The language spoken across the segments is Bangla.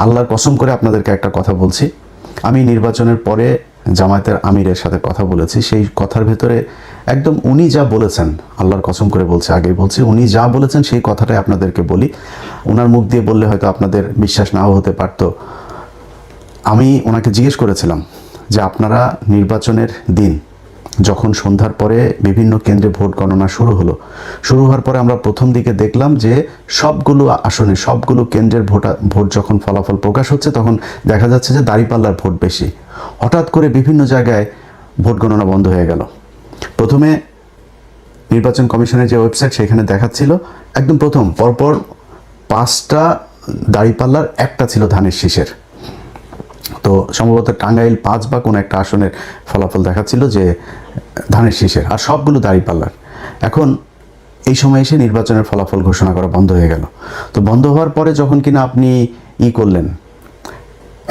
আল্লাহর কসম করে আপনাদেরকে একটা কথা বলছি, আমি নির্বাচনের পরে জামায়াতের আমিরের সাথে কথা বলেছি, সেই কথার ভেতরে একদম উনি যা বলেছেন, আল্লাহর কসম করে বলছি, আগেই বলছি, উনি যা বলেছেন সেই কথাটাই আপনাদেরকে বলি। ওনার মুখ দিয়ে বললে হয়তো আপনাদের বিশ্বাস নাও হতে পারতো। আমি ওনাকে জিজ্ঞেস করেছিলাম যে আপনারা নির্বাচনের দিন যখন সন্ধ্যার পরে বিভিন্ন কেন্দ্রে ভোট গণনা শুরু হওয়ার পরে আমরা প্রথম দিকে দেখলাম যে সবগুলো আসনে সবগুলো কেন্দ্রের ভোট যখন ফলাফল প্রকাশ হচ্ছে তখন দেখা যাচ্ছে যে দাঁড়িপাল্লার ভোট বেশি। হঠাৎ করে বিভিন্ন জায়গায় ভোট গণনা বন্ধ হয়ে গেল। প্রথমে নির্বাচন কমিশনের যে ওয়েবসাইট সেখানে দেখাচ্ছিল একদম প্রথম পরপর 5টা দাঁড়িপাল্লার একটা ছিল ধানের শীষের। তো সম্ভবত টাঙ্গাইল 5 বা কোনো একটা আসনের ফলাফল দেখাচ্ছিল যে ধানের শীষের, আর সবগুলো দাঁড়িপাল্লার। এখন এই সময় এসে নির্বাচনের ফলাফল ঘোষণা করা বন্ধ হয়ে গেল। তো বন্ধ হওয়ার পরে যখন কিনা আপনি করলেন,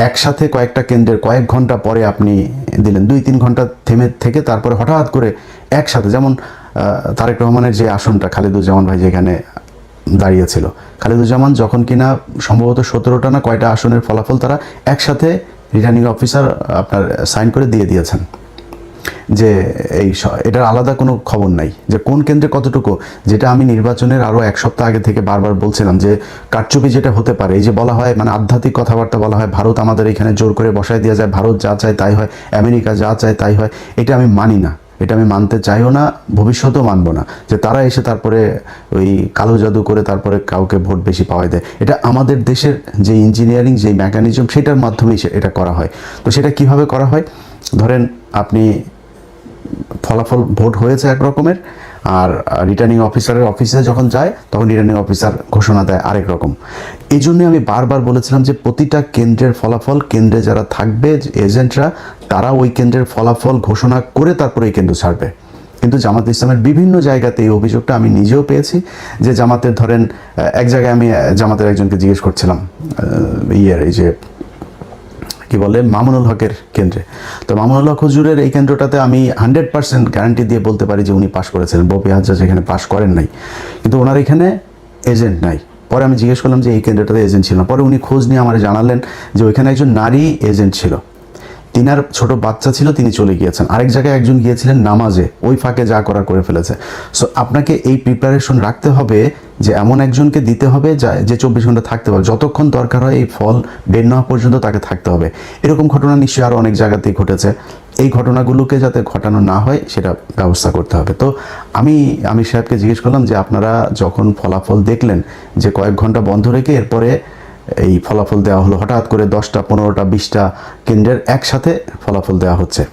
একসাথে কয়েকটা কেন্দ্রের কয়েক ঘন্টা পরে আপনি দিলেন, 2-3 ঘন্টা থেমে থেকে তারপরে হঠাৎ করে একসাথে, যেমন তারেক রহমানের যে আসনটা খালেদুজ্জামান ভাই যেখানে দাঁড়িয়েছিল, খালেদুজ্জামান যখন কিনা সম্ভবত 17টা না কয়টা আসনের ফলাফল তারা একসাথে রিটার্নিং অফিসার আপনার সাইন করে দিয়ে দিয়েছেন যে এটার আলাদা কোনো খবর নাই যে কোন কেন্দ্রে কতটুকু। যেটা আমি নির্বাচনের আরও 1 সপ্তাহ আগে থেকে বারবার বলছিলাম যে কারচুপি যেটা হতে পারে, এই যে বলা হয় মানে আধ্যাত্মিক কথাবার্তা বলা হয়, ভারত আমাদের এখানে জোর করে বসায় দেওয়া যায়, ভারত যা চায় তাই হয়, আমেরিকা যা চায় তাই হয়, এটা আমি মানি না, এটা আমি মানতে চাইও না, ভবিষ্যতেও মানবো না যে তারা এসে তারপরে ওই কালো জাদু করে তারপরে কাউকে ভোট বেশি পাওয়াই দেয়। এটা আমাদের দেশের যে ইঞ্জিনিয়ারিং যে মেকানিজম সেটার মাধ্যমেই এটা করা হয়। তো সেটা কিভাবে করা হয়, ধরেন আপনি ফলাফল ভোট হয়েছে এক রকমের, আর রিটার্নিং অফিসারের অফিসে যখন যায় তখন রিটার্নিং অফিসার ঘোষণা দেয় আরেক রকম। এই জন্যই আমি বারবার বলেছিলাম যে প্রতিটা কেন্দ্রের ফলাফল কেন্দ্রে যারা থাকবে এজেন্টরা তারা ওই কেন্দ্রের ফলাফল ঘোষণা করে তারপরে এই কেন্দ্র ছাড়বে। কিন্তু জামাত ইসলামের বিভিন্ন জায়গাতে এই অভিযোগটা আমি নিজেও পেয়েছি যে জামাতের ধরেন এক জায়গায় আমি জামাতের একজনকে জিজ্ঞেস করছিলাম এই যে কি বলে মামুনুল হকের কেন্দ্রে, তো মামুনুল হক হুজুরের এই কেন্দ্রটাতে আমি 100% গ্যারান্টি দিয়ে বলতে পারি যে উনি পাশ করেছিলেন, বপি হাজ্জাজ এখানে পাশ করেন নাই, কিন্তু ওনার এখানে এজেন্ট নাই। পরে আমি জিজ্ঞেস করলাম যে এই কেন্দ্রটাতে এজেন্ট ছিল না, পরে উনি খোঁজ নিয়ে আমার জানালেন যে ওইখানে একজন নারী এজেন্ট ছিল, তিনার ছোট বাচ্চা ছিল, তিনি চলে গিয়েছেন। আরেক জায়গায় একজন গিয়েছিলেন নামাজে, ওই ফাঁকে যা করার করে ফেলেছে। সো আপনাকে এই প্রিপারেশন রাখতে হবে যে এমন একজনকে দিতে হবে যে 24 ঘন্টা থাকতে পারবে, যতক্ষণ দরকার হয় এই ফল বের না হওয়া পর্যন্ত তাকে থাকতে হবে। এরকম ঘটনা নিশ্চয়ই আরও অনেক জায়গাতেই ঘটেছে। এই ঘটনাগুলোকে যাতে ঘটানো না হয় সেটা ব্যবস্থা করতে হবে। তো আমি সাহেবকে জিজ্ঞেস করলাম যে আপনারা যখন ফলাফল দেখলেন যে কয়েক ঘন্টা বন্ধ রেখে এরপরে এই ফলাফল দেওয়া হলো, হঠাৎ করে 10টা 15টা 20টা কেন্দ্রের একসাথে ফলাফল দেওয়া হচ্ছে,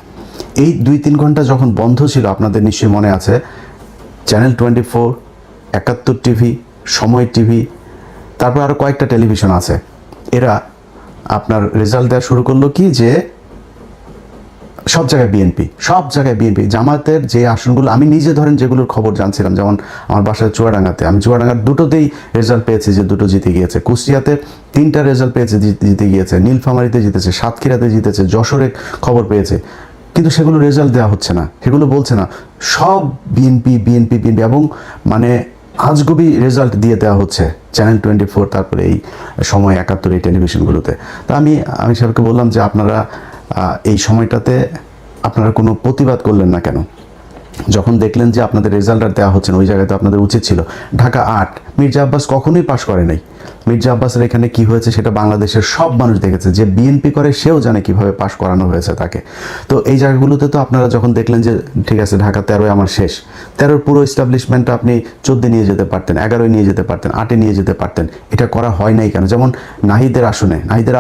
এই 2-3 ঘন্টা যখন বন্ধ ছিল আপনাদের নিশ্চয়ই মনে আছে চ্যানেল 24, 71 টিভি, সময় টিভি, তারপর আরও কয়েকটা টেলিভিশন আছে, এরা আপনার রেজাল্ট দেওয়া শুরু করলো কি যে সব জায়গায় বিএনপি। জামাতের যে আসনগুলো আমি নিজে ধরেন যেগুলোর খবর জানছিলাম, যেমন আমার বাসায় চুয়াডাঙ্গাতে, আমি চুয়াডাঙ্গার দুটোতেই রেজাল্ট পেয়েছি যে দুটো জিতে গিয়েছে, কুষ্টিয়াতে 3টা রেজাল্ট পেয়েছে জিতে গিয়েছে, নীলফামারীতে জিতেছে, সাতক্ষীরাতে জিতেছে, যশোরে খবর পেয়েছে, কিন্তু সেগুলো রেজাল্ট দেওয়া হচ্ছে না, সেগুলো বলছে না, সব বিএনপি এবং মানে আজগুবি রেজাল্ট দিয়ে দেওয়া হচ্ছে চ্যানেল 24, তারপরে এই সময় 71 এই টেলিভিশনগুলোতে। তা আমি সাহেবকে বললাম যে আপনারা এই সময়টাতে আপনারা কোনো প্রতিবাদ করলেন না কেন? যখন দেখলেন যে আপনাদের রেজাল্ট আর দেওয়া হচ্ছে না, ওই জায়গায় তো আপনাদের উচিত ছিল। ঢাকা 8 মির্জা আব্বাস কখনোই পাশ করে নাই। মির্জা আব্বাসের এখানে কি হয়েছে সেটা বাংলাদেশের সব মানুষ দেখেছে, যে বিএনপি করে সেও জানে কিভাবে পাশ করানো হয়েছে তাকে। তো এই জায়গাগুলোতে তো আপনারা যখন দেখলেন যে ঠিক আছে ঢাকা 13 আমার শেষ, 13 পুরো এস্টাবলিশমেন্টটা আপনি 14 নিয়ে যেতে পারতেন, 11 নিয়ে যেতে পারতেন, 8 নিয়ে যেতে পারতেন, এটা করা হয় নাই কেন? যেমন নাহিদের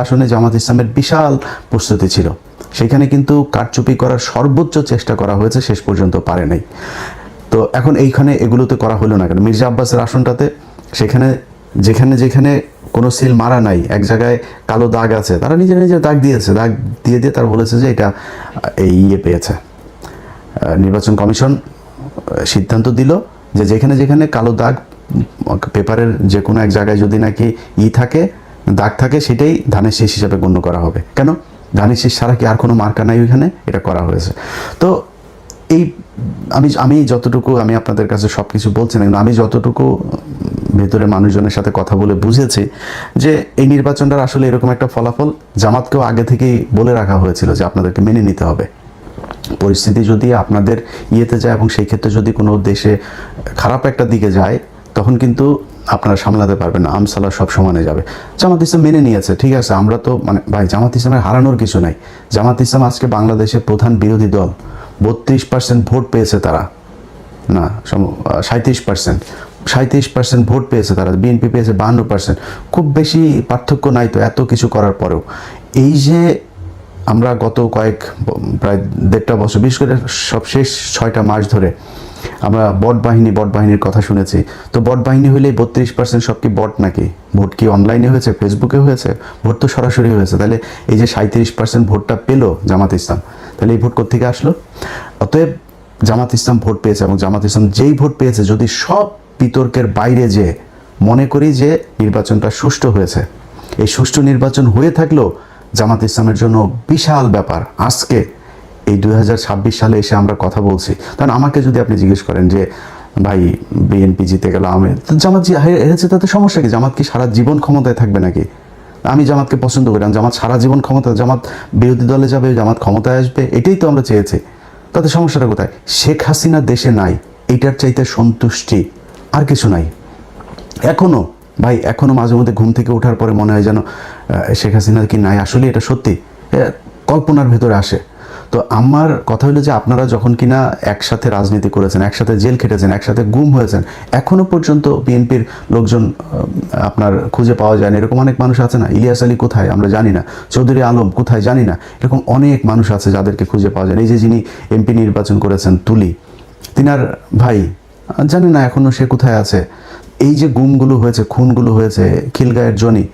আসনে জামাত ইসলামের বিশাল প্রস্তুতি ছিল, সেখানে কিন্তু কারচুপি করার সর্বোচ্চ চেষ্টা করা হয়েছে, শেষ পর্যন্ত পারে নাই। তো এখন এইখানে এগুলোতে করা হলো না কেন? মির্জা আব্বাসের আসনটাতে যেখানে কোনো সিল মারা নাই, এক জায়গায় কালো দাগ আছে, তারা নিজের দাগ দিয়ে তারা বলেছে যে এটা এই পেয়েছে। নির্বাচন কমিশন সিদ্ধান্ত দিল যে যেখানে কালো দাগ পেপারের যে কোনো এক জায়গায় যদি নাকি দাগ থাকে সেটাই ধানের শীষ হিসাবে গণ্য করা হবে। কেন? ধানের শীষ ছাড়া কি আর কোনো মার্কা নাই ওইখানে? এটা করা হয়েছে। তো আমি যতটুকু, আমি আপনাদের কাছে সব কিছু বলছি না, কিন্তু আমি যতটুকু ভেতরে মানুষজনের সাথে কথা বলে বুঝেছি যে এই নির্বাচনটার আসলে এরকম একটা ফলাফল জামাতকেও আগে থেকেই বলে রাখা হয়েছিল যে আপনাদেরকে মেনে নিতে হবে। পরিস্থিতি যদি আপনাদের ইয়েতে যায় এবং সেই ক্ষেত্রে যদি কোনো দেশে খারাপ একটা দিকে যায় তখন কিন্তু আপনারা সামলাতে পারবেন না, আমসালা সব সমানে যাবে। জামাত ইসলাম মেনে নিয়েছে, ঠিক আছে, আমরা তো মানে ভাই জামাত ইসলামের হারানোর কিছু নাই। জামাত ইসলাম আজকে বাংলাদেশের প্রধান বিরোধী দল, 32% ভোট পেয়েছে তারা, না 37% ভোট পেয়েছে তারা, বিএনপি পেয়েছে 52%। খুব বেশি পার্থক্য নাই তো এত কিছু করার পরেও। এই যে আমরা গত প্রায় 1.5 বছর, বিশেষ করে সব শেষ 6টা মাস ধরে আমরা বট বাহিনীর কথা শুনেছি। তো বট বাহিনী হইলে 32% সব কি বট নাকি? ভোট কি অনলাইনে হয়েছে, ফেসবুকে হয়েছে? ভোট তো সরাসরি হয়েছে। তাহলে এই যে 37% ভোটটা পেলো জামাত ইসলাম, তাহলে এই ভোট কোত্থেকে আসলো? অতএব জামাত ইসলাম ভোট পেয়েছে এবং জামাত ইসলাম যেই ভোট পেয়েছে, যদি সব বিতর্কের বাইরে যে মনে করি যে নির্বাচনটা সুষ্ঠু হয়েছে, এই সুষ্ঠু নির্বাচন হয়ে থাকলেও জামাত ইসলামের জন্য বিশাল ব্যাপার। আজকে এই 2026 সালে এসে আমরা কথা বলছি, কারণ আমাকে যদি আপনি জিজ্ঞেস করেন যে ভাই বিএনপি জিতে গেল, জামাত হেরেছে, তাতে সমস্যা কি? জামাত কি সারা জীবন ক্ষমতায় থাকবে নাকি? আমি জামাতকে পছন্দ করি, জামাত সারা জীবন ক্ষমতা, জামাত বিরোধী দলে যাবে, জামাত ক্ষমতায় আসবে, এটাই তো আমরা চেয়েছি। তাতে সমস্যাটা কোথায়? শেখ হাসিনা দেশে নাই, এইটার চাইতে সন্তুষ্টি আর কিছু নাই। এখনো মাঝে মধ্যে ঘুম থেকে ওঠার পরে মনে হয় যেন শেখ হাসিনা কি নাই, আসলে এটা সত্যি কল্পনার ভেতরে আসে। তো আমার কথা হলো যে আপনারা যখন কিনা একসাথে রাজনীতি করেছেন, একসাথে জেল খেটেছেন, একসাথে গুম হয়েছেন, এখনো পর্যন্ত বিএনপির লোকজন আপনার খুঁজে পাওয়া যায় না। এরকম অনেক মানুষ আছে না? ইলিয়াস আলী কোথায় আমরা জানি না, চৌধুরী আলম কোথায় জানি না, এরকম অনেক মানুষ আছে যাদেরকে খুঁজে পাওয়া যায় না। এই যে যিনি এমপি নির্বাচন করেছেন তুলি, তিনার ভাই জানি না এখনো সে কোথায় আছে। এই যে গুমগুলো হয়েছে, খুনগুলো হয়েছে, খিলগাঁয়ের জনি,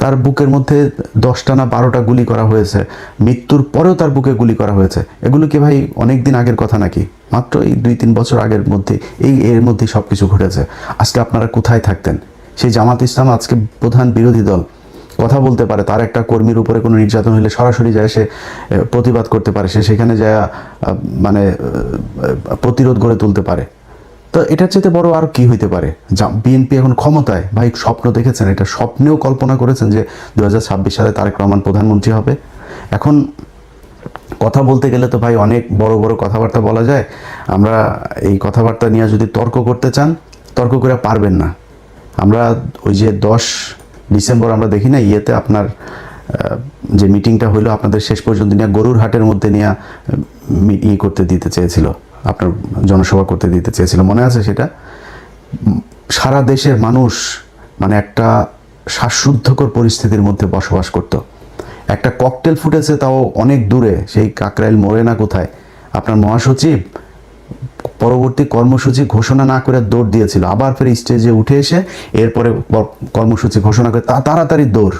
তার বুকের মধ্যে 10টা না 12টা গুলি করা হয়েছে, মৃত্যুর পরেও তার বুকে গুলি করা হয়েছে। এগুলো কি ভাই অনেক দিন আগের কথা নাকি? মাত্র এই 2-3 বছর আগের মধ্যে এর মধ্যেই সব কিছু ঘটেছে। আজকে আপনারা কোথায় থাকতেন? সেই জামাত ইসলাম আজকে প্রধান বিরোধী দল, কথা বলতে পারে, তার একটা কর্মীর উপরে কোনো নির্যাতন হলে সরাসরি যায় সে প্রতিবাদ করতে পারে, সে সেখানে যায় মানে প্রতিরোধ গড়ে তুলতে পারে। তো এটার চাইতে বড় আর কি হইতে পারে? বিএনপি এখন ক্ষমতায়, ভাই স্বপ্ন দেখেছেন, এটা স্বপ্নেও কল্পনা করেছেন যে 2026 সালে তারেক রহমান প্রধানমন্ত্রী হবে? এখন কথা বলতে গেলে তো ভাই অনেক বড় বড় কথাবার্তা বলা যায়। আমরা এই কথাবার্তা নিয়ে যদি তর্ক করতে চান, তর্ক করে পারবেন না। আমরা ওই যে 10 ডিসেম্বর আমরা দেখি না ইয়েতে আপনার যে মিটিংটা হইলো, আপনাদের শেষ পর্যন্ত নিয়ে গরুর হাটের মধ্যে নিয়ে করতে দিতে চেয়েছিল, আপনার জনসভা করতে দিতে চেয়েছিল, মনে আছে সেটা? সারা দেশের মানুষ মানে একটা শ্বাসরুদ্ধকর পরিস্থিতির মধ্যে বসবাস করত। একটা ককটেল ফুটেছে, তাও অনেক দূরে, সেই কাকরাইল মোড়ে না কোথায়। আপনার মহাসচিব পরবর্তী কর্মসূচি ঘোষণা না করে দৌড় দিয়েছিল, আবার ফের স্টেজে উঠে এসে এরপরে কর্মসূচি ঘোষণা করে তাড়াতাড়ি দৌড়।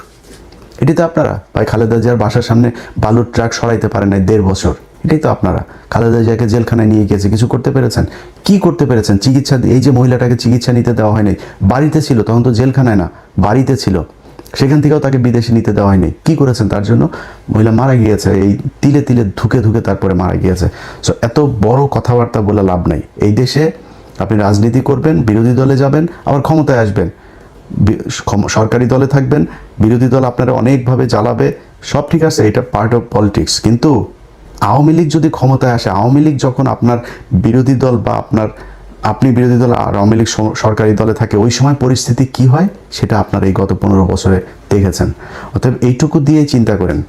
এটি তো আপনারা ভাই খালেদা জিয়ার বাসার সামনে বালুর ট্রাক সরাইতে পারেন নাই 1.5 বছর। এটাই তো আপনারা। খালেদা জিয়াকে জেলখানায় নিয়ে গিয়েছে, কিছু করতে পেরেছেন? কি করতে পেরেছেন? চিকিৎসা, এই যে মহিলাটাকে চিকিৎসা নিতে দেওয়া হয়নি, বাড়িতে ছিল তখন, তো জেলখানায় না বাড়িতে ছিল, সেখান থেকেও তাকে বিদেশে নিতে দেওয়া হয়নি। কি করেছেন তার জন্য? মহিলা মারা গিয়েছে, এই তিলে তিলে ধুকে তারপরে মারা গিয়েছে। সো এত বড় কথাবার্তা বলে লাভ নাই। এই দেশে আপনি রাজনীতি করবেন, বিরোধী দলে যাবেন, আবার ক্ষমতায় আসবেন, সরকারি দলে থাকবেন, বিরোধী দল আপনারা অনেকভাবে জ্বালাবে, সব ঠিক আছে, এটা পার্ট অফ পলিটিক্স। কিন্তু আওয়ামী লীগ যদি ক্ষমতায় আসে, আওয়ামী লীগ যখন আপনার বিরোধী দল বা আপনি বিরোধী দল আর আওয়ামী লীগ সরকারি দলে থাকে, ওই সময় পরিস্থিতি কি হয় সেটা আপনারা এই গত 15 বছরে দেখেছেন। অতএব এইটুকু দিয়েই চিন্তা করেন।